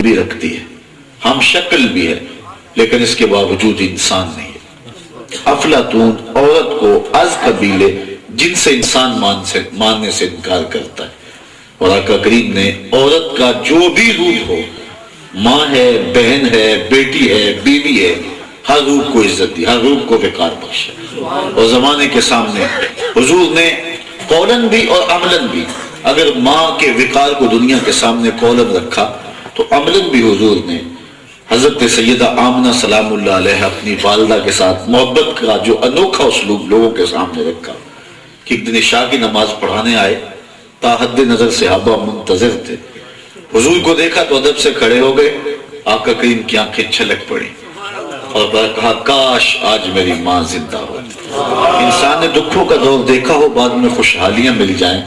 بھی رکھتی ہے، ہم شکل بھی ہے، لیکن اس کے باوجود انسان نہیں ہے۔ افلاطون عورت کو از قبیلے جن سے انسان ماننے سے انکار کرتا ہے، اور آقا کریم نے عورت کا جو بھی روپ ہو، ماں ہے، بہن ہے، بیٹی ہے، بیوی ہے، ہر روپ کو عزت دی، ہر روپ کو وقار بخشا۔ اور زمانے کے سامنے حضور نے قولاً بھی اور عملاً بھی، اگر ماں کے وقار کو دنیا کے سامنے قولاً رکھا تو عملاً بھی حضور نے حضرت سیدہ آمنہ سلام اللہ علیہ اپنی والدہ کے ساتھ محبت کا جو انوکھا اسلوب لوگوں کے سامنے رکھا کہ ایک دن عشاء کی نماز پڑھانے آئے، تا حد نظر صحابہ منتظر تھے، حضور کو دیکھا تو ادب سے کھڑے ہو گئے، آقا کریم کی آنکھیں چھلک پڑی اور کہا کاش آج میری ماں زندہ ہو۔ انسان نے دکھوں کا دور دیکھا ہو، بعد میں خوشحالیاں مل جائیں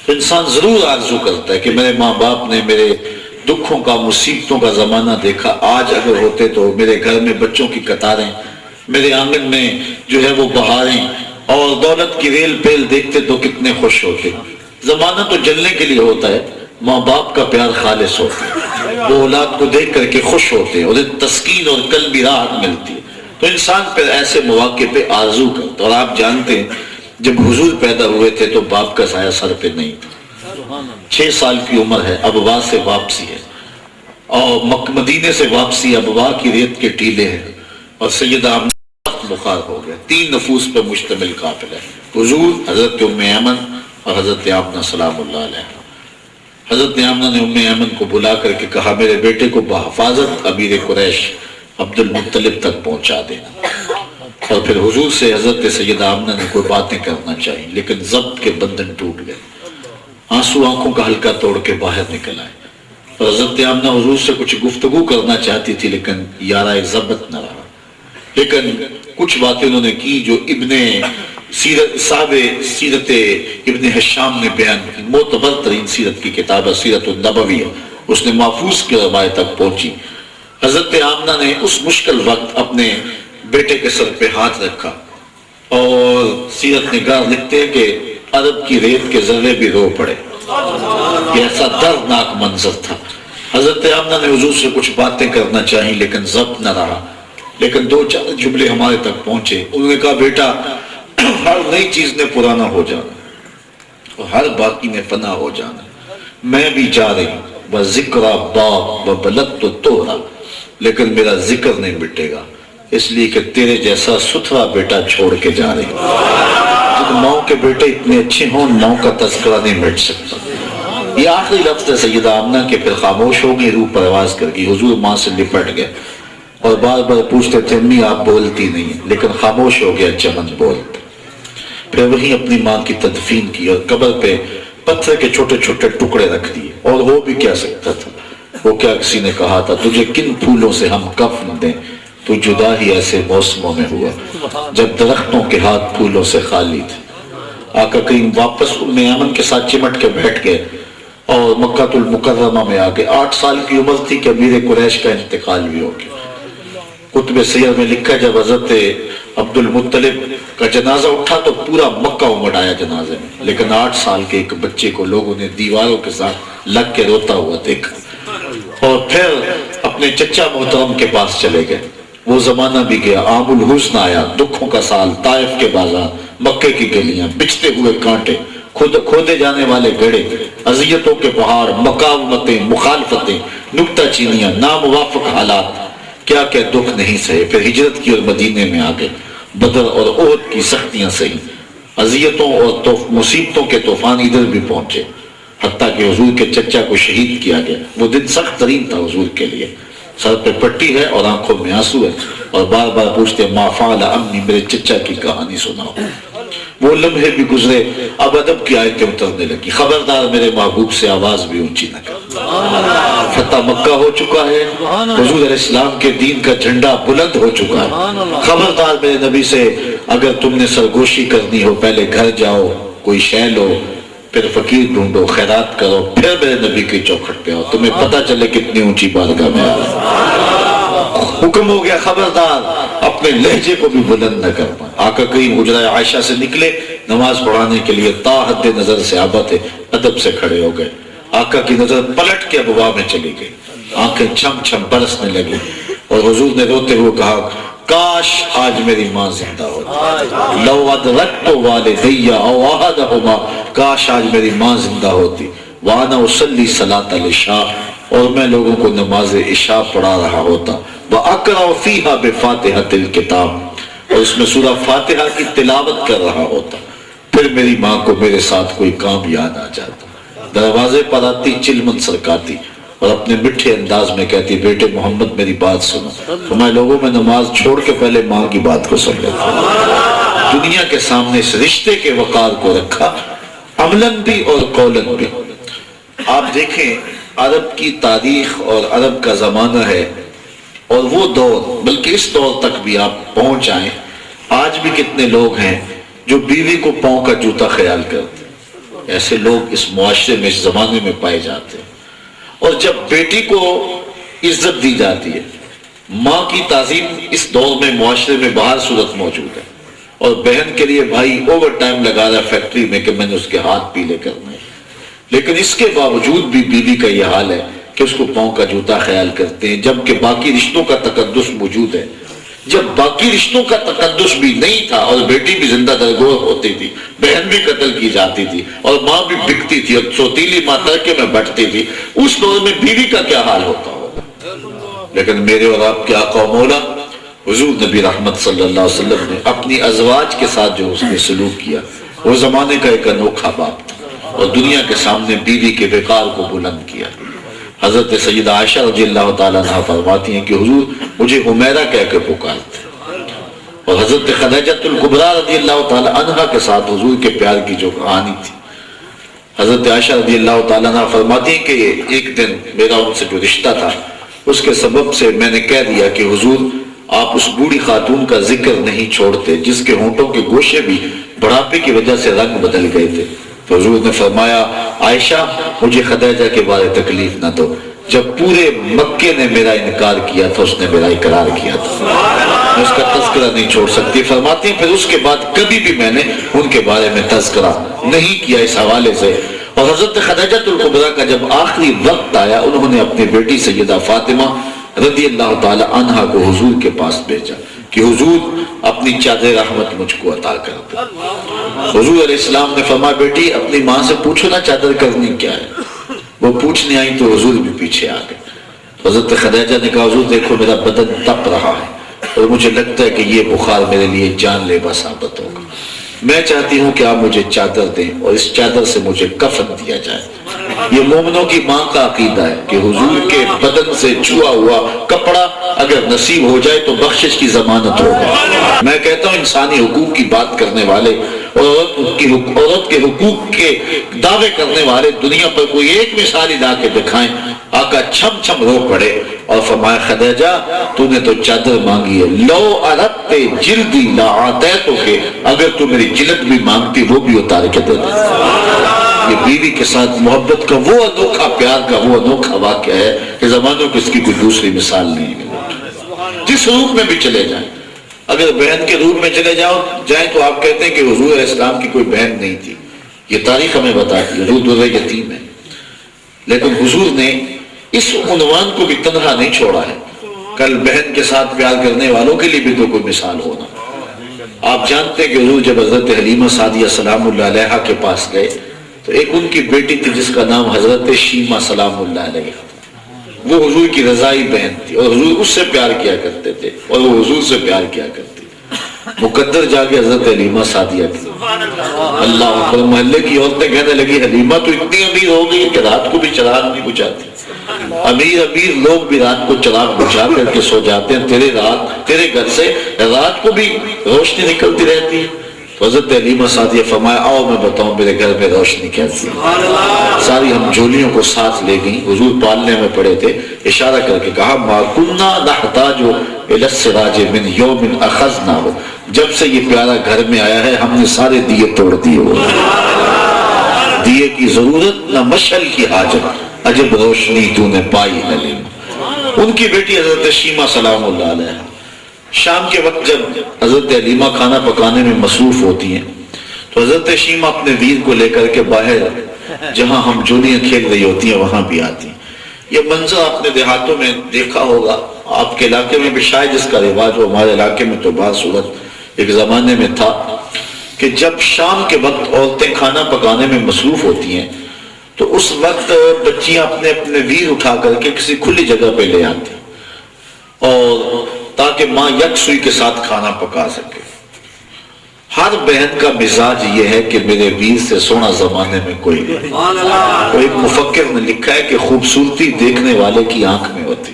تو انسان ضرور آرزو کرتا ہے کہ میرے ماں باپ نے میرے دکھوں کا، مصیبتوں کا زمانہ دیکھا، آج اگر ہوتے تو میرے گھر میں بچوں کی قطاریں، میرے آنگن میں جو ہے وہ بہاریں اور دولت کی ریل پیل دیکھتے تو کتنے خوش ہوتے۔ زمانہ تو جلنے کے لیے ہوتا ہے، ماں باپ کا پیار خالص ہوتا ہے، وہ اولاد کو دیکھ کر کے خوش ہوتے ہیں اور تسکین اور قلبی راحت ملتی ہے، تو انسان پھر ایسے مواقع پہ آرزو کرتا۔ اور آپ جانتے ہیں جب حضور پیدا ہوئے تھے تو باپ کا سایہ سر پہ نہیں تھا، 6 سال کی عمر ہے، ابوا سے واپسی ہے، اور مدینے سے واپسی ابوا کی ریت کے ٹیلے ہیں، اور سیدہ آمنہ بخار ہو گیا، 3 نفوس پہ مشتمل قافلہ ہے، حضور، حضرت ام ایمن اور حضرت آمنہ سلام اللہ علیہ۔ حضرت آمنہ نے ام ایمن کو بلا کر کے کہا میرے بیٹے کو بحفاظت امیر قریش عبد المطلب تک پہنچا دینا، اور پھر حضور سے حضرت سیدہ آمنہ نے کوئی باتیں کرنا چاہی، لیکن ضبط کے بندھن ٹوٹ گئے، آنسو آنکھوں کا حلقہ توڑ کے باہر نکل آئے، اور حضرت آمنہ حضور سے کچھ گفتگو کرنا چاہتی تھی لیکن یارہ ضبط نہ رہا، لیکن کچھ باتیں انہوں نے کی جو صاحب سیرت ابن حشام نے بیان کی، معتبر ترین سیرت کی کتاب ہے سیرت النبویہ، اس نے محفوظ کی روایت تک پہنچی۔ حضرت آمنہ نے اس مشکل وقت اپنے بیٹے کے سر پہ ہاتھ رکھا، اور سیرت نگار لکھتے ہیں کہ عرب کی ریت کے ذرے بھی رو پڑے، یہ ایسا دردناک منظر تھا۔ حضرت آمنہ نے حضور سے کچھ باتیں کرنا چاہی لیکن ضبط نہ رہا، لیکن 2-4 جملے ہمارے تک پہنچے۔ انہوں نے کہا بیٹا ہر نئی چیز نے پرانا ہو جانا اور ہر باقی نے فنا ہو جانا، میں بھی جا رہی ہوں بذکر باغ و بلد تو توہرا، لیکن میرا ذکر نہیں مٹے گا، اس لیے کہ تیرے جیسا ستھرا بیٹا چھوڑ کے جا رہی ہوں۔ جب ماں کے بیٹے اتنے اچھے ہوں، ماں کا تذکرہ نہیں مٹ سکتا۔ یہ آخری لفظ ہے سیدہ آمنہ کے، پھر خاموش ہو گئی، روح پرواز کر گئی۔ حضور ماں سے لپٹ گئے اور بار بار پوچھتے تھے امی آپ بولتی نہیں، لیکن خاموش ہو گیا چمن بولتے۔ پھر وہیں اپنی ماں کی تدفین کی اور قبر پہ پتھر کے چھوٹے چھوٹے ٹکڑے رکھ دیے، اور وہ بھی کیا سکتا تھا، وہ کیا کسی نے کہا تھا تجھے کن پھولوں سے ہم کفن دیں، تو جدا ہی ایسے موسموں میں ہوا جب درختوں کے ہاتھ پھولوں سے خالی تھے۔ آقا کریم واپس ام ایمن کے ساتھ چمٹ کے بیٹھ گئے اور مکہ المکرمہ میں آ گئے۔ 8 سال کی عمر تھی کہ امیر قریش کا انتقال بھی ہو گیا۔ کتب سیر میں لکھا جب حضرت عبد المطلب کا جنازہ اٹھا تو پورا مکہ امڑ آیا جنازے میں، لیکن 8 سال کے ایک بچے کو لوگوں نے دیواروں کے ساتھ لگ کے روتا ہوا دیکھا، اور پھر اپنے چچا محترم کے پاس چلے گئے۔ وہ زمانہ بھی گیا، عام الحزن آیا، دکھوں کا سال، طائف کے بازار، مکے کی گلیاں، بچھتے ہوئے کانٹے، کھودے جانے والے گڑھے، اذیتوں کے پہاڑ، مقاومتیں، مخالفتیں، نکتہ چینیاں، ناموافق حالات، کیا کیا دکھ نہیں سہے۔ پھر ہجرت کی اور مدینے میں آگے، بدر اور احد کی سختیاں سہی، اذیتوں اور مصیبتوں کے طوفان ادھر بھی پہنچے، حتیٰ کہ حضور کے چچا کو شہید کیا گیا۔ وہ دن سخت ترین تھا حضور کے لیے، سر پہ پٹی ہے اور آنکھوں میں آنسو ہے، اور بار بار پوچھتے ما فعل عمی، میرے چچا کی کہانی سناؤ۔ وہ لمحے بھی گزرے، اب ادب کی آیتیں اترنے لگی، خبردار میرے محبوب سے آواز بھی اونچی نہ کر۔ فتح مکہ ہو چکا ہے، حضور علیہ السلام کے دین کا جھنڈا بلند ہو چکا ہے، خبردار میرے نبی سے اگر تم نے سرگوشی کرنی ہو پہلے گھر جاؤ، کوئی شے لو، پھر فقیر ڈھونڈو، خیرات کرو، پھر میرے نبی کی چوکھٹ پہ آؤ، تمہیں پتہ چلے کتنی اونچی بارگاہ میں آئے۔ حکم ہو گیا خبردار اپنے لہجے کو بھی بلند نہ کر پائے۔ آقا کریم حجرہ عائشہ سے نکلے نماز پڑھانے کے لیے، تا حد نظر صحابہ تھے، ادب سے کھڑے ہو گئے، آقا کی نظر پلٹ کے ابواب میں چلی گئی، آنکھیں چھم چھم برسنے لگی اور حضور نے روتے ہوئے کہا کاش آج میری ماں زندہ ہوتی، لو ادرکت والدی او احدہما، کاش آج میری ماں زندہ ہوتی، وانا اصلی صلاۃ العشاء، اور میں لوگوں کو نماز عشاء پڑھا رہا ہوتا، واقرأ فیہا بفاتحۃ الکتاب، اور اس میں سورہ فاتحہ کی تلاوت کر رہا ہوتا، پھر میری ماں کو میرے ساتھ کوئی کام یاد آ جاتا، دروازے پر آتی، چلمن سرکاتی اور اپنے میٹھے انداز میں کہتی بیٹے محمد میری بات سنو، تو میں لوگوں میں نماز چھوڑ کے پہلے ماں کی بات کو سن لیتا، دنیا کے سامنے اس رشتے کے وقار کو رکھا، عملاً بھی اور قولاً بھی۔ آپ دیکھیں عرب کی تاریخ اور عرب کا زمانہ ہے، اور وہ دور، بلکہ اس دور تک بھی آپ پہنچ آئیں، آج بھی کتنے لوگ ہیں جو بیوی کو پاؤں کا جوتا خیال کرتے ہیں، ایسے لوگ اس معاشرے میں، اس زمانے میں پائے جاتے ہیں۔ اور جب بیٹی کو عزت دی جاتی ہے، ماں کی تعظیم اس دور میں معاشرے میں بہر صورت موجود ہے، اور بہن کے لیے بھائی اوور ٹائم لگا رہا ہے فیکٹری میں کہ میں نے اس کے ہاتھ پیلے کرنے، لیکن اس کے باوجود بھی بیوی کا یہ حال ہے کہ اس کو پاؤں کا جوتا خیال کرتے ہیں، جبکہ باقی رشتوں کا تقدس موجود ہے۔ جب باقی رشتوں کا تقدس بھی نہیں تھا اور بیٹی بھی زندہ درگور ہوتی تھی، بہن بھی قتل کی جاتی تھی اور ماں بھی بکتی تھی اور سوتیلی ماں ترکے میں بٹتی تھی، اس دور میں بیوی کا کیا حال ہوتا ہوگا؟ لیکن میرے اور آپ کے آقا و مولا حضور نبی رحمت صلی اللہ علیہ وسلم نے اپنی ازواج کے ساتھ جو اس نے سلوک کیا، وہ زمانے کا ایک انوکھا باب تھا، اور دنیا کے سامنے بیوی کے وقار کو بلند کیا۔ حضرت سیدہ عائشہ رضی اللہ تعالیٰ عنہ فرماتی ہیں کہ حضور مجھے حمیرہ کہہ کے پکارتے، اور حضرت خدیجۃ الکبریٰ رضی اللہ تعالیٰ عنہ کے ساتھ حضور کے پیار کی جو کہانی تھی، حضرت عائشہ رضی اللہ تعالیٰ عنہ فرماتی ہیں کہ ایک دن میرا ان سے جو رشتہ تھا، اس کے سبب سے میں نے کہہ دیا کہ حضور آپ اس بوڑھی خاتون کا ذکر نہیں چھوڑتے جس کے ہونٹوں کے گوشے بھی بڑھاپے کی وجہ سے رنگ بدل گئے تھے، تو حضور نے فرمایا عائشہ مجھے خدیجہ کے بارے تکلیف نہ دو، جب پورے مکے نے میرا انکار کیا تھا اس نے میرا اقرار کیا تھا، میں اس کا تذکرہ نہیں چھوڑ سکتی۔ فرماتی ہیں پھر اس کے بعد کبھی بھی میں نے ان کے بارے میں تذکرہ نہیں کیا اس حوالے سے۔ اور حضرت خدیجۃ الکبریٰ کا جب آخری وقت آیا، انہوں نے اپنی بیٹی سیدہ فاطمہ رضی اللہ تعالی عنہا کو حضور کے پاس بھیجا کہ حضور اپنی چادر رحمت مجھ کو عطا کر دے۔ حضور علیہ السلام نے فرمایا بیٹی اپنی ماں سے پوچھو نا چادر کرنی کیا ہے، وہ پوچھنے آئی تو حضور بھی پیچھے آ گئے۔ حضرت خدیجہ نے کہا حضور دیکھو میرا بدن تپ رہا ہے اور مجھے لگتا ہے کہ یہ بخار میرے لیے جان لیوا ثابت ہوگا، میں چاہتی ہوں کہ آپ مجھے چادر دیں اور اس چادر سے مجھے کفن دیا جائے۔ یہ مومنوں کی ماں کا عقیدہ ہے کہ حضور کے بدن سے چھوا ہوا کپڑا اگر نصیب ہو جائے تو بخشش کی ضمانت ہوگا۔ میں کہتا ہوں انسانی حقوق کی بات کرنے والے، عورت کے حقوق کے دعوے کرنے والے دنیا پر کوئی ایک مثال لا کے دکھائیں۔ آقا چھم چھم رو پڑے اور فرمایا خدیجہ تو نے تو چادر مانگی ہے، لو اردت جلدی لا اعطیتک، اگر تو میری جلد بھی مانگتی وہ بھی اتار کے دے دیتا۔ یہ بیوی کے ساتھ محبت کا وہ انوکھا پیار کا وہ انوکھا واقعہ ہے کہ زمانوں کو اس کی کوئی دوسری مثال نہیں ہے۔ جس روپ میں بھی چلے جائیں، اگر بہن کے روپ میں چلے جائیں تو آپ کہتے ہیں کہ حضور علیہ السلام کی کوئی بہن نہیں تھی، یہ تاریخ ہمیں بتاتی ہے، حضور در یتیم ہے، لیکن حضور نے اس عنوان کو بھی تنہا نہیں چھوڑا ہے، کل بہن کے ساتھ پیار کرنے والوں کے لیے بھی تو کوئی مثال ہونا۔ آپ جانتے ہیں کہ حضور جب حضرت حلیمہ سعدیہ سلام اللہ علیہا کے پاس گئے تو ایک ان کی بیٹی تھی جس کا نام حضرت شیمہ سلام اللہ علیہ تھا، وہ حضور کی رضائی بہن تھی اور حضور اس سے پیار کیا کرتے تھے اور وہ حضور سے پیار کیا کرتے تھے۔ مقدر جا کے حضرت حلیمہ سعدیہ کی اللہ اکبر، محلے کی عورتیں کہنے لگی حلیمہ تو اتنی امیر ہو گئی کہ رات کو بھی چراغ نہیں بجھاتی، امیر لوگ بھی رات کو چراغ بجھا کر کے سو جاتے ہیں، تیرے گھر سے رات کو بھی روشنی نکلتی رہتی ہے۔ حضرت حلیمہ سعدیہ فرمایا آؤ میں بتاؤں میرے گھر میں روشنی کیسی ہے۔ ساری ہم جھولیوں کو ساتھ لے گئیں، حضور پالنے میں پڑے تھے، اشارہ کر کے کہا ما کننا نحتاج الی السراج من یوم اخذناہ، جب سے یہ پیارا گھر میں آیا ہے ہم نے سارے دیے توڑ دیے ہوئے، دیے کی ضرورت نہ مشعل کی حاجت، عجب روشنی تو نے پائی حلیمہ۔ ان کی بیٹی حضرت شیمہ سلام اللہ علیہ، شام کے وقت جب حضرت حلیمہ کھانا پکانے میں مصروف ہوتی ہیں تو حضرت شیمہ اپنے ویر کو لے کر کے باہر جہاں ہم جولیاں کھیل رہی ہوتی ہیں وہاں بھی آتی ہیں۔ یہ منظر آپ نے دیہاتوں میں دیکھا ہوگا، آپ کے علاقے میں بھی شاید اس کا رواج ہو، ہمارے علاقے میں تو بعض صورت ایک زمانے میں تھا کہ جب شام کے وقت عورتیں کھانا پکانے میں مصروف ہوتی ہیں تو اس وقت بچیاں اپنے اپنے ویر اٹھا کر کے کسی کھلی جگہ پہ لے آتی اور تاکہ ماں یکسوئی کے ساتھ کھانا پکا سکے۔ ہر بہن کا مزاج یہ ہے کہ میرے ویر سے سونا زمانے میں کوئی نہیں۔ وہ ایک مفکر نے لکھا ہے کہ خوبصورتی دیکھنے والے کی آنکھ میں ہوتی،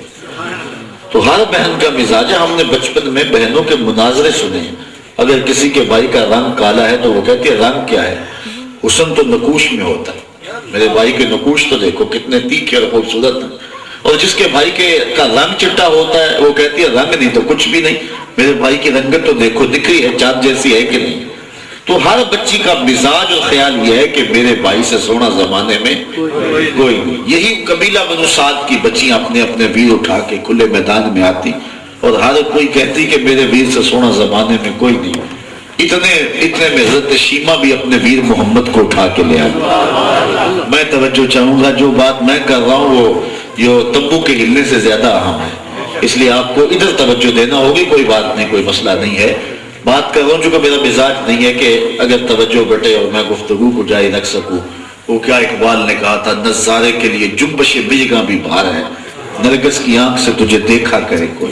تو ہر بہن کا مزاج ہے۔ ہم نے بچپن میں بہنوں کے مناظرے سنے ہیں، اگر کسی کے بھائی کا رنگ کالا ہے تو وہ کہتی ہے رنگ کیا ہے، حسن تو نقوش میں ہوتا ہے، میرے بھائی کے نقوش تو دیکھو کتنے تیکھے اور خوبصورت ہیں۔ اور جس کے بھائی کا رنگ چٹا ہوتا ہے وہ کہتی ہے رنگ نہیں تو کچھ بھی نہیں، میرے بھائی کی رنگت تو دیکھو دکھ رہی ہے چاند جیسی ہے کہ نہیں۔ تو ہر بچی کا مزاج اور خیال یہ ہے کہ میرے بھائی سے سونا زمانے میں کوئی نہیں۔ یہی قبیلہ بنو سعد کی بچیاں اپنے اپنے ویر اٹھا کے کھلے میدان میں آتی اور ہر کوئی کہتی کہ میرے ویر سے سونا زمانے میں کوئی نہیں۔ اتنے میں حضرت شیمہ بھی اپنے ویر محمد کو اٹھا کے لے آئی۔ میں توجہ چاہوں گا، جو بات میں کر رہا ہوں وہ یہ تمبو کے ہلنے سے زیادہ اہم ہے، اس لیے آپ کو ادھر توجہ دینا ہوگی۔ کوئی بات نہیں، کوئی مسئلہ نہیں ہے، بات کر رہا ہوں چونکہ میرا مزاج نہیں ہے کہ اگر توجہ بٹے اور میں گفتگو کو جاری رکھ سکوں۔ وہ کیا اقبال نے کہا تھا، نظارے کے لیے جنبش بیگاں بھی بھار ہے، نرگس کی آنکھ سے تجھے دیکھا کرے کوئی۔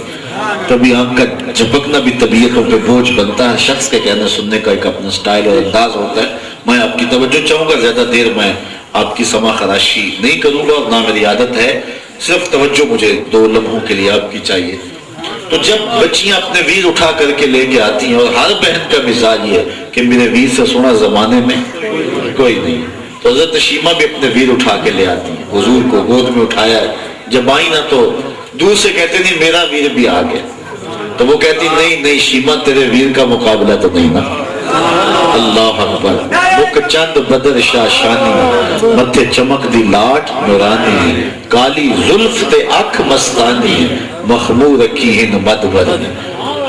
کبھی آنکھ کا جھپکنا بھی طبیعتوں پہ بوجھ بنتا ہے، شخص کے کہنے سننے کا ایک اپنا سٹائل اور انداز ہوتا ہے۔ میں آپ کی توجہ چاہوں گا، زیادہ دیر میں آپ کی سما خراشی نہیں کروں گا اور نہ میری عادت ہے، صرف توجہ مجھے 2 لمحوں کے لیے آپ کی چاہیے۔ تو جب بچیاں اپنے ویر اٹھا کر کے لے کے آتی ہیں اور ہر بہن کا مزاج یہ ہے کہ میرے ویر سے سونا زمانے میں کوئی نہیں، تو حضرت شیمہ بھی اپنے ویر اٹھا کے لے آتی ہیں، حضور کو گود میں اٹھایا ہے۔ جب آئی نا تو دور سے کہتے نہیں میرا ویر بھی آ گیا، تو وہ کہتی نہیں شیمہ تیرے ویر کا مقابلہ تو نہیں نا۔ اللہ اکبر، مک چند بدر شاہ شانی، متھے چمک دی لاٹ نورانی، کالی زلف تے اکھ مستانی، مخمور رکھی ہن مدبر۔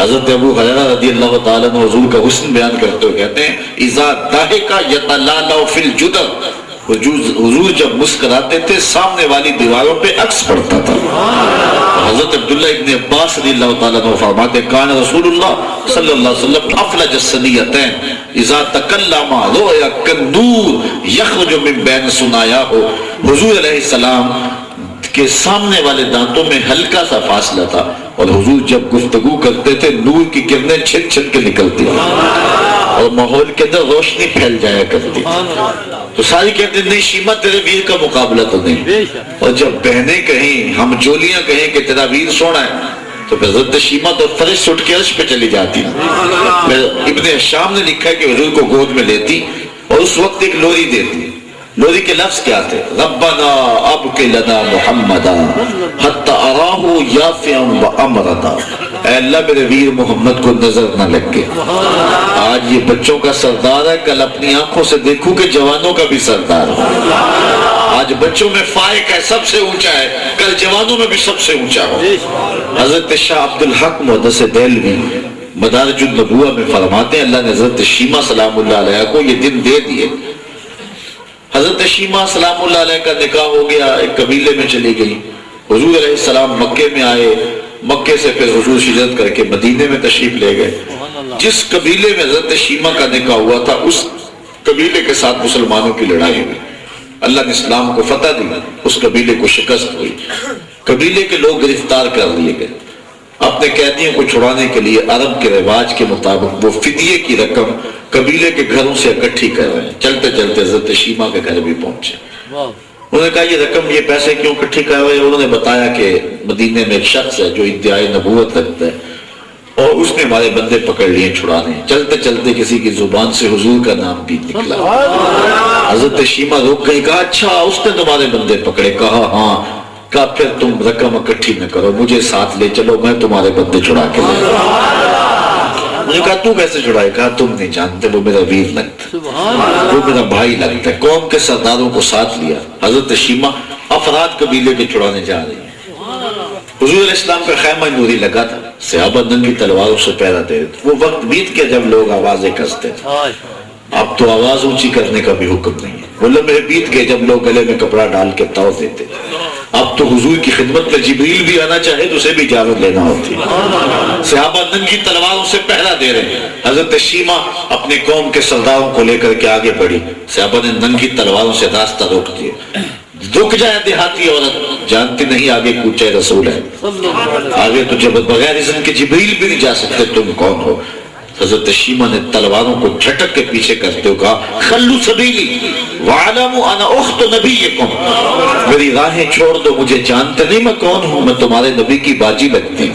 حضرت ابو ہریرہ رضی اللہ تعالیٰ عنہ حضور کا حسن بیان کرتے ہوئے کہتے ہیں اذا ضحک یتلالع فی الجدر، حضور جب مسکراتے تھے سامنے والی دیواروں پہ عکس پڑتا تھا۔ حضرت عبداللہ ابن عباس رضی اللہ تعالیٰ عنہ فرماتے کان رسول اللہ صلی اللہ علیہ وسلم افلج الثنیتین اذا تکلم رؤیا کالنور یخرج من بین ثنایاہ۔ حضور علیہ السلام کے سامنے والے دانتوں میں ہلکا سا فاصلہ تھا اور حضور جب گفتگو کرتے تھے نور کی کرنیں چھن چھن کے نکلتی اور ماحول کے اندر روشنی پھیل جایا کرتی، تو ساری کہتے ہیں نہیں شیمہ تیرے ویر کا مقابلہ تو نہیں۔ اور جب بہنیں کہیں ہم جولیاں کہیں کہ تیرا ویر سونا ہے تو پھر حضرت شیمہ تو فرش سے اٹھ کے عرش پہ چلی جاتی۔ پھر ابن شام نے لکھا ہے کہ حضور کو گود میں لیتی اور اس وقت ایک لوری دیتی۔ لوری کے لفظ کیا تھے؟ ربنا ابق لنا محمدا حتی اراہ یافعا وامردا، اے اللہ میرے ویر محمد کو نظر نہ لگے، آج یہ بچوں کا سردار ہے، کل اپنی آنکھوں سے دیکھوں کہ جوانوں کا بھی سردار ہے۔ آج بچوں میں فائق ہے، سب سے اونچا ہے، کل جوانوں میں بھی سب سے اونچا ہو۔ حضرت شاہ عبدالحق محدث دہلوی مدارج النبوہ میں فرماتے ہیں اللہ نے حضرت شیمہ سلام اللہ علیہ کو یہ دن دے دیے۔ حضرت شیمہ سلام اللہ علیہ کا نکاح ہو گیا، ایک قبیلے میں چلی گئی، حضور علیہ السلام مکے میں آئے، مکے سے پھر حضور ہجرت کر کے مدینے میں تشریف لے گئے۔ جس قبیلے میں حضرت شیمہ کا نکاح ہوا تھا اس قبیلے کے ساتھ مسلمانوں کی لڑائی ہوئی، اللہ نے اسلام کو فتح دی، اس قبیلے کو شکست ہوئی، قبیلے کے لوگ گرفتار کر لیے گئے۔ اپنے قیدیوں کو چھڑانے کے لیے عرب کے رواج کے مطابق وہ فدیے کی رقم قبیلے کے گھروں سے اکٹھی کر رہے ہیں۔ چلتے چلتے حضرت شیمہ کے گھر بھی پہنچے، انہوں نے کہا یہ رقم یہ پیسے کیوں اکٹھی کر رہے ہیں؟ انہوں نے بتایا کہ مدینے میں ایک شخص ہے جو ادعائے نبوت رکھتا ہے اور اس نے ہمارے بندے پکڑ لیے چھڑانے۔ چلتے چلتے کسی کی زبان سے حضور کا نام بھی نکلا، حضرت شیمہ رک گئی، کہا اچھا اس نے تمہارے بندے پکڑے؟ کہا ہاں۔ کہا پھر تم رقم اکٹھی نہ کرو، مجھے ساتھ لے چلو، میں تمہارے بندے چھڑا کے لے۔ مجھے کہا تو کیسے چھڑائے؟ کہا تم نہیں جانتے، وہ میرا ویر لگتا ہے، وہ میرا بھائی لگتا ہے۔ قوم کے سرداروں کو ساتھ لیا، حضرت شیمہ افراد قبیلے کے چھڑانے جا رہی ہیں۔ حضور علیہ السلام کا خیمہ نوری لگا تھا، صحابہ ننگی تلواروں سے پہرا دے رہے تھے۔ وہ وقت بیت کے جب لوگ آوازیں کستے تھے، اب تو آواز اونچی کرنے کا بھی حکم نہیں ہے، وہ لمحے بیت گئے جب لوگ گلے میں کپڑا ڈال کے تاؤ دیتے. اب تو حضور کی خدمت میں جبریل بھی آنا چاہے تو اسے بھی اجازت لینا ہوتی. صحابہ ننگی تلواروں سے پہرا دے رہے ہیں. حضرت شیمہ اپنے قوم کے سرداروں کو لے کر کے آگے بڑھی. صحابہ نے ننگی تلواروں سے راستہ روک دیا. رک جائے دیہاتی عورت، جانتی نہیں آگے کوچے رسول ہے، آگے تو جب بغیر اذن کے جبریل بھی نہیں جا سکتے، تم کون ہو؟ حضرت شیمہ نے تلواروں کو جھٹک کے پیچھے کرتے ہوئے کہا خلو سبیلی وعلموا انا اخت نبیکم، میری راہیں چھوڑ دو، مجھے جانتے نہیں میں کون ہوں، میں تمہارے نبی کی باجی لگتی ہوں.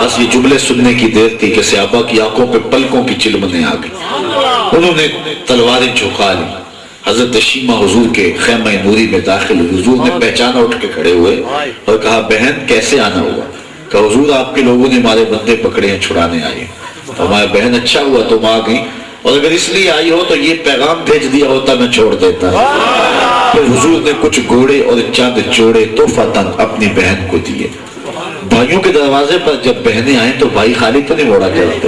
بس یہ جملے سننے کی دیر تھی کہ صحابہ کی آنکھوں پہ پلکوں کی چلمنے آ گئی. انہوں نے تلواریں جھکا لی. حضرت شیمہ حضور کے خیمہ نوری میں داخل ہوئی. حضور نے پہچانا، اٹھ کے کھڑے ہوئے اور کہا بہن کیسے آنا ہوا؟ کہا حضور آپ کے لوگوں نے ہمارے بندے پکڑے ہیں، چھڑانے آئے. ہمارے بہن اچھا ہوا تم آ گئی، اور اگر اس لیے آئی ہو تو یہ پیغام بھیج دیا ہوتا میں چھوڑ دیتا. پھر حضور نے کچھ گھوڑے اور چاند جوڑے تحفتاً اپنی بہن کو دیے. بھائیوں کے دروازے پر جب بہنیں آئیں تو بھائی خالی تو نہیں موڑا کرتے.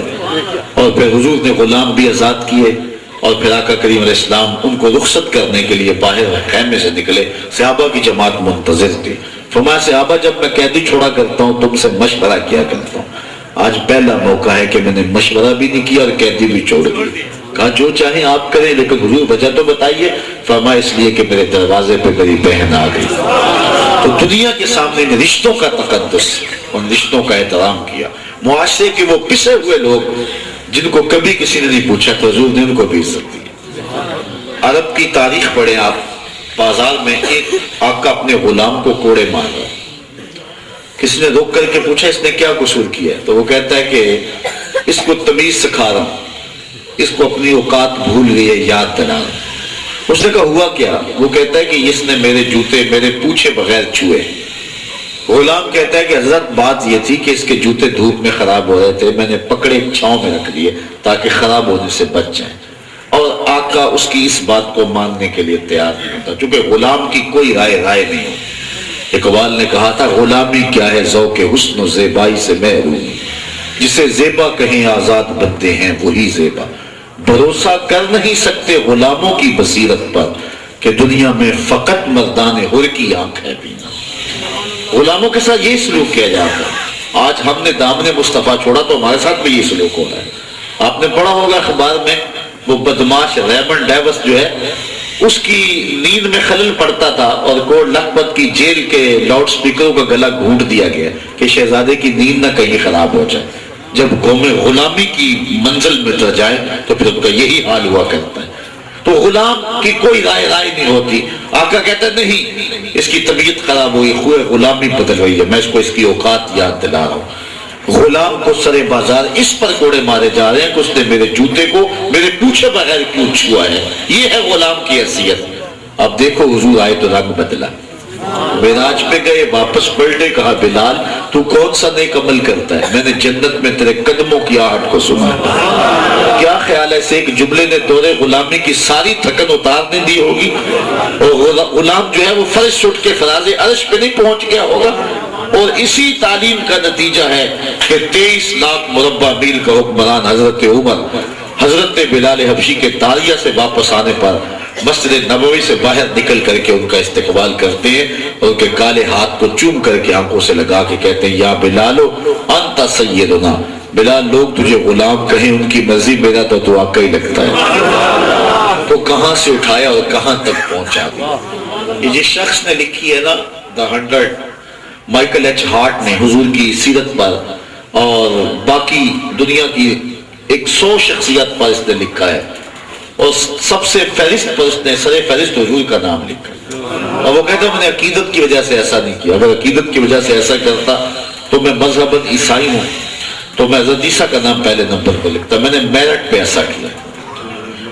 اور پھر حضور نے غلام بھی آزاد کیے، اور پھر آقا کریم علیہ السلام ان کو رخصت کرنے کے لیے باہر خیمے سے نکلے. صحابہ کی جماعت منتظر تھی. فرمایا صحابہ جب میں قیدی چھوڑا کرتا ہوں تم سے مشورہ کیا کرتا ہوں، آج پہلا موقع ہے کہ میں نے مشورہ بھی نہیں کیا اور قیدی بھی چھوڑ دی. کہا جو چاہیں آپ کریں لیکن حضور وجہ تو بتائیے. فرمایا اس لیے کہ میرے دروازے پہ میری بہن آ گئی. تو دنیا کے سامنے نے رشتوں کا تقدس، ان رشتوں کا احترام کیا. معاشرے کے وہ پسے ہوئے لوگ جن کو کبھی کسی نے نہیں پوچھا تو حضور نے ان کو بھی عزت دی. عرب کی تاریخ پڑھیں آپ، بازار میں ایک آقا اپنے غلام کو کوڑے مار رہا ہے. کسی نے روک کر کے پوچھا اس نے کیا قصور کیا ہے؟ تو وہ کہتا ہے کہ اس کو تمیز سکھا رہا ہوں، اس کو اپنی اوقات بھول گئی ہے، یاد دلا رہا ہوں. اس نے کہا ہوا کیا؟ وہ کہتا ہے کہ اس نے میرے جوتے میرے پوچھے بغیر چھوئے. غلام کہتا ہے کہ حضرت بات یہ تھی کہ اس کے جوتے دھوپ میں خراب ہو رہے تھے، میں نے پکڑے چھاؤں میں رکھ لیے تاکہ خراب ہونے سے بچ جائیں. اور آقا اس کی اس بات کو ماننے کے لیے تیار نہیں ہوتا، چونکہ غلام کی کوئی رائے نہیں ہو. اقبال نے کہا تھا غلامی کیا ہے ذوق حسن و زیبائی سے محروم، جسے زیبا کہیں آزاد بنتے ہیں وہی زیبا. بھروسہ کر نہیں سکتے غلاموں کی بصیرت پر کہ دنیا میں فقط مردان حر کی آنکھ ہے بینا. غلاموں کے ساتھ یہ سلوک کیا جاتا ہے. آج ہم نے دامن مصطفیٰ چھوڑا تو ہمارے ساتھ بھی یہ سلوک ہو رہا ہے. آپ نے پڑھا ہوگا اخبار میں وہ بدماش ریمنڈ ڈیوس جو ہے اس کی نیند میں خلل پڑتا تھا اور کوٹ لکھپت کی جیل کے لاؤڈ سپیکروں کا گلا گھونٹ دیا گیا کہ شہزادے کی نیند نہ کہیں خراب ہو جائے. جب قوم غلامی کی منزل میں اتر جائے تو پھر ان کا یہی حال ہوا کرتا ہے. تو غلام کی کوئی رائے نہیں ہوتی. آقا کہتا ہے نہیں، اس کی طبیعت خراب ہوئی، خوئے غلامی بدل ہوئی ہے، میں اس کو اس کی اوقات یاد دلا رہا ہوں. غلام کو سرے بازار اس پر کوڑے مارے جا رہے ہیں کہ اس نے میرے جوتے کو میرے پوچھے بغیر کیوں چھوا ہے. یہ ہے غلام کی حیثیت. اب دیکھو حضور آئے تو رنگ بدلا. معراج پہ گئے، واپس پلٹے، کہا بلال تو کون سا نیک عمل کرتا ہے؟ میں نے جنت میں تیرے قدموں کی آہٹ کو سنا. کیا خیال ہے اس ایک جملے نے دور غلامی کی ساری تھکن اتارنے دی ہوگی؟ اور غلام جو ہے وہ فرش اٹھ کے فراز عرش پہ نہیں پہنچ گیا ہوگا. اور اسی تعلیم کا نتیجہ ہے کہ 23 لاکھ مربع میل کا حکمران حضرت عمر حضرت بلال حبشی کے تاریہ سے واپس آنے پر مسجد نبوی سے باہر نکل کر کے ان کا استقبال کرتے ہیں اور ان کے کالے ہاتھ کو چوم کر کے آنکھوں سے لگا کے کہتے ہیں یا بلالو انت سیدنا. بلال لوگ تجھے غلام کہیں ان کی مرضی، میرا تو آقا ہی لگتا ہے. تو کہاں سے اٹھایا اور کہاں تک پہنچا دیا. یہ جس شخص نے لکھی ہے نا دا 100، مائیکل ایچ ہارٹ نے حضور کی سیرت پر اور باقی دنیا کی 100 شخصیت پر اس نے لکھا ہے، اور سب سے فہرست پر اس نے سر فہرست حضور کا نام لکھا. اور وہ کہتا ہے میں نے عقیدت کی وجہ سے ایسا نہیں کیا. اگر عقیدت کی وجہ سے ایسا کرتا تو میں مذہباً عیسائی ہوں تو میں حضرت عیسیٰ کا نام پہلے نمبر پر لکھتا. میں نے میرٹ پہ ایسا کیا.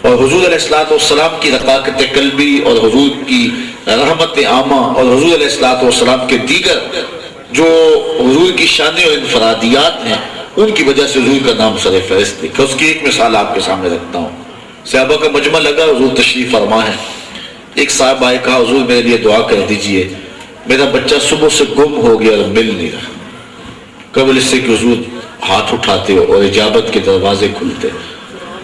اور حضور علیہ السلام کی رقاقت قلبی اور حضور کی رحمت عامہ اور حضور علیہ السلام کے دیگر جو حضور کی شان اور انفرادیات ہیں ان کی وجہ سے حضور کا نام سر فہرست لکھا. اس کی ایک مثال آپ کے سامنے رکھتا ہوں. صحابہ کا مجمع لگا، حضور تشریف فرما ہے. ایک صاحب آئے، کہا حضور میرے لیے دعا کر دیجئے، میرا بچہ صبح سے گم ہو گیا اور مل نہیں رہا. قبل اس سے کہ حضور ہاتھ اٹھاتے ہو اور اجابت کے دروازے کھلتے.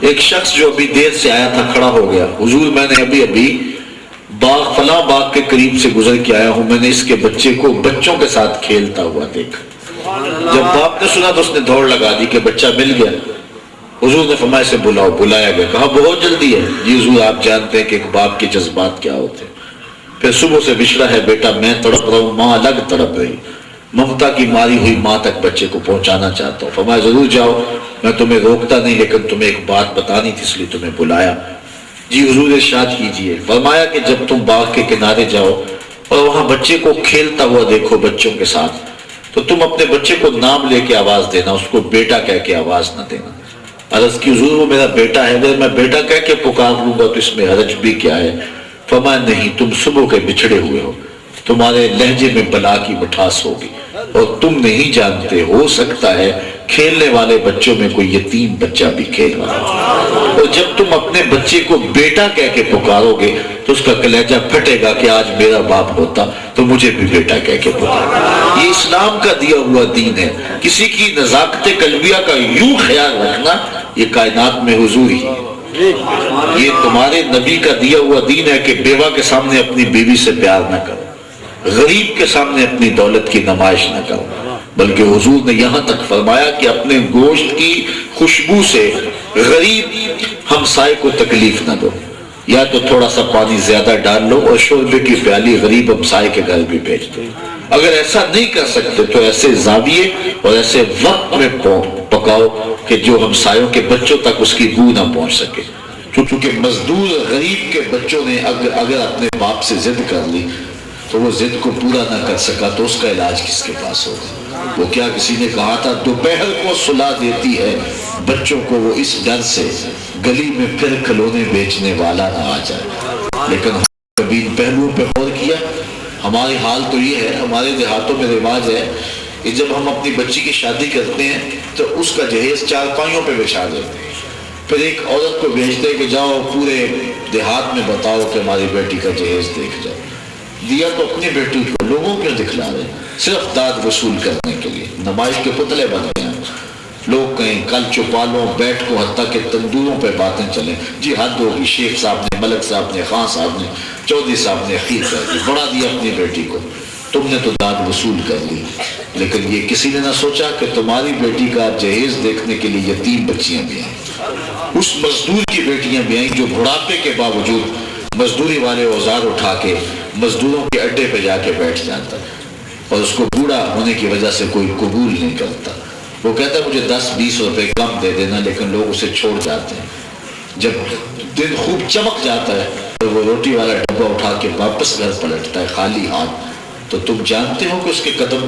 ایک شخص جو ابھی دیر سے آیا تھا کھڑا ہو گیا، حضور میں نے ابھی باغ فلاں باغ کے قریب سے گزر کے آیا ہوں، میں نے اس کے بچے کو بچوں کے ساتھ کھیلتا ہوا دیکھا۔ جب باپ نے سنا تو اس نے دوڑ لگا دی کہ بچہ مل گیا۔ حضور نے فرمایا اسے بلاؤ، بلایا گیا، کہا بہت جلدی ہے۔ جی حضور آپ جانتے ہیں کہ ایک باپ کے جذبات کیا ہوتے ہیں۔ پھر صبح سے بچڑا ہے بیٹا، میں تڑپ رہا ہوں، ماں الگ تڑپ رہی، ممتا کی ماری ہوئی ماں تک بچے کو پہنچانا چاہتا ہوں۔ فرمایا ضرور جاؤ، میں تمہیں روکتا نہیں، لیکن تمہیں ایک بات بتانی تھی اس لیے تمہیں بلایا۔ جی حضور ارشاد کیجئے۔ فرمایا کہ جب تم باغ کے کنارے جاؤ اور وہاں بچے کو کھیلتا ہوا دیکھو بچوں کے ساتھ، تو تم اپنے بچے کو نام لے کے آواز دینا، اس کو بیٹا کہہ کے آواز نہ دینا۔ عرض کی حضور وہ میرا بیٹا ہے، اگر میں بیٹا کہہ کے پکار لوں گا تو اس میں حرج بھی کیا ہے؟ فرمایا نہیں، تم صبح کے بچھڑے ہوئے ہو، تمہارے لہجے میں بلا کی مٹھاس ہوگی، اور تم نہیں جانتے، ہو سکتا ہے کھیلنے والے بچوں میں کوئی یتیم بچہ بھی کھیل رہا ہے، اور جب تم اپنے بچے کو بیٹا کہہ کے پکارو گے تو اس کا کلیجہ پھٹے گا کہ آج میرا باپ ہوتا تو مجھے بھی بیٹا کہہ کے پکارا۔ یہ اسلام کا دیا ہوا دین ہے۔ کسی کی نزاکت قلبیہ کا یوں خیال رکھنا، یہ کائنات میں حضور ہی ہے۔ یہ تمہارے نبی کا دیا ہوا دین ہے کہ بیوہ کے سامنے اپنی بیوی سے پیار نہ کرو، غریب کے سامنے اپنی دولت کی نمائش نہ کرو، بلکہ حضور نے یہاں تک فرمایا کہ اپنے گوشت کی خوشبو سے غریب ہمسائے کو تکلیف نہ دو، یا تو تھوڑا سا پانی زیادہ ڈال لو اور شوربے کی پیالی غریب ہمسائے کے گھر بھی بھیج دو۔ اگر ایسا نہیں کر سکتے تو ایسے زاویے اور ایسے وقت میں پکاؤ کہ جو ہمسایوں کے بچوں تک اس کی بو نہ پہنچ سکے، کیونکہ مزدور غریب کے بچوں نے اگر اپنے باپ سے ضد کر لی تو وہ ضد کو پورا نہ کر سکا تو اس کا علاج کس کے پاس ہوگا؟ وہ کیا کسی نے کہا تھا دوپہر کو سلا دیتی ہے بچوں کو وہ اس ڈر سے گلی میں پھر کھلونے بیچنے والا نہ آ جائے۔ لیکن کبھی ان پہلوؤں پہ غور کیا؟ ہمارے حال تو یہ ہے، ہمارے دیہاتوں میں رواج ہے کہ جب ہم اپنی بچی کی شادی کرتے ہیں تو اس کا جہیز چارپائیوں پہ بچھا دیتے ہیں، پھر ایک عورت کو بھیجتے کہ جاؤ پورے دیہات میں بتاؤ کہ ہماری بیٹی کا جہیز دیکھ جاؤ۔ دیا تو اپنی بیٹی کو، لوگوں کیوں دکھلا رہے؟ صرف داد وصول کرنے کے لیے، نمائش کے پتلے بن گئے ہیں۔ لوگ کہیں کل چھپا لو، بیٹھ کو، حتیٰ کہ تندوروں پہ باتیں چلیں، جی حد ہوگی، شیخ صاحب نے، ملک صاحب نے، خان صاحب نے، چودھری صاحب نے اخیر کر دی، بڑھا دیا اپنی بیٹی کو، تم نے تو داد وصول کر لی۔ لیکن یہ کسی نے نہ سوچا کہ تمہاری بیٹی کا جہیز دیکھنے کے لیے یتیم بچیاں بھی ہیں، اس مزدور کی بیٹیاں بھی ہیں جو بڑھاپے کے باوجود مزدوری والے اوزار اٹھا کے مزدوروں کے اڈے پہ جا کے بیٹھ جاتا ہے، اور اس کو بوڑھا ہونے کی وجہ سے کوئی قبول نہیں کرتا۔ وہ کہتا ہے مجھے 10-20 روپے کم دے دینا، لیکن لوگ اسے چھوڑ جاتے ہیں۔ جب دن خوب چمک جاتا ہے تو وہ روٹی والا ڈبہ اٹھا کے واپس گھر پلٹتا ہے خالی ہاتھ، تو تم جانتے ہو کہ اس کے قدم